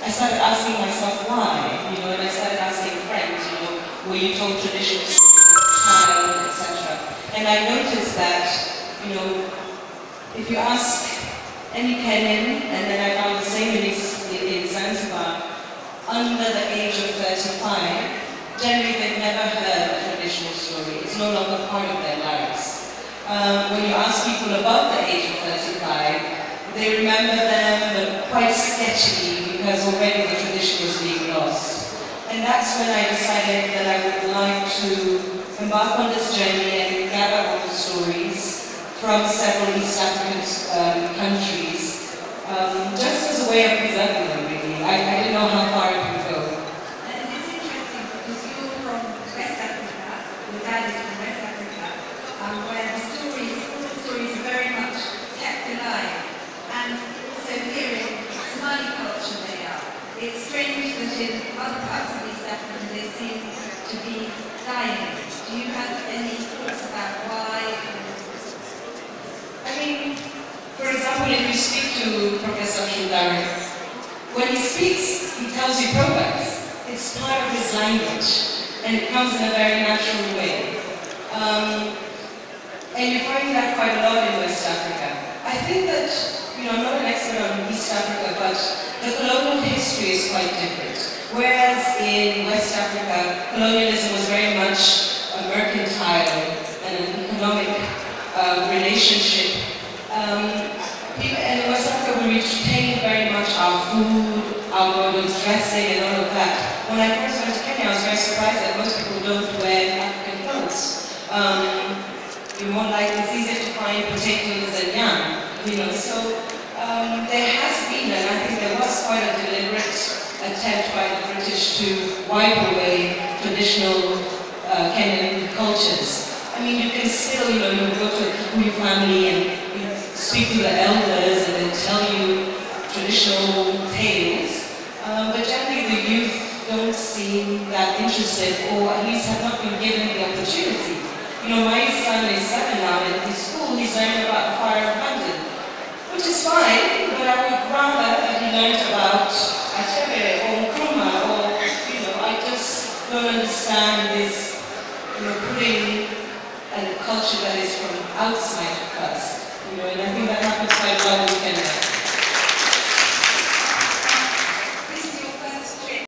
I started asking myself why, and I started asking friends, were you told traditional stories as a child, etc. And I noticed that, if you ask any Kenyan, and then I found the same in Zanzibar, under the age of 35, generally they've never heard a traditional story. It's no longer part of their lives. When you ask people above the age of 35, they remember them, but quite sketchily, because already the tradition was being lost. And that's when I decided that I would like to embark on this journey and gather all the stories from several East African countries, just as a way of preserving them, really. I didn't know how far it would go. And it's interesting because you're from West Africa, your dad is from West Africa, where the stories, all the stories are very much kept alive. And also here in Somali culture they are. It's strange that in other parts of East Africa they seem to be dying. Do you have any thoughts about why? I mean, for example, if you speak to Professor Shundari, when he speaks, he tells you proverbs. It's part of his language, and it comes in a very natural way. And you find that quite a lot in West Africa. I think that, I'm not an expert on East Africa, but the colonial history is quite different. Whereas in West Africa, colonialism was very much a mercantile and an economic relationship. People in West Africa, we retain very much our food, our mode of dressing, and all of that. When I first went to Kenya, I was very surprised that most people don't wear African clothes. You're more likely, it's easier to find potatoes than yam, So there has been, and I think there was quite a deliberate attempt by the British to wipe away traditional Kenyan cultures. I mean, you can still, you go to a Kikuyu family and you speak to the elders and they tell you traditional tales, but generally the youth don't seem that interested, or at least have not been given the opportunity. My son is 7 now, and in school he's learning about the Fire of London, which is fine, but I would rather that he learned about Achebe or Nkrumah, or, I just don't understand this, putting a culture that is from outside of us, and I think that happens quite well in Kenya.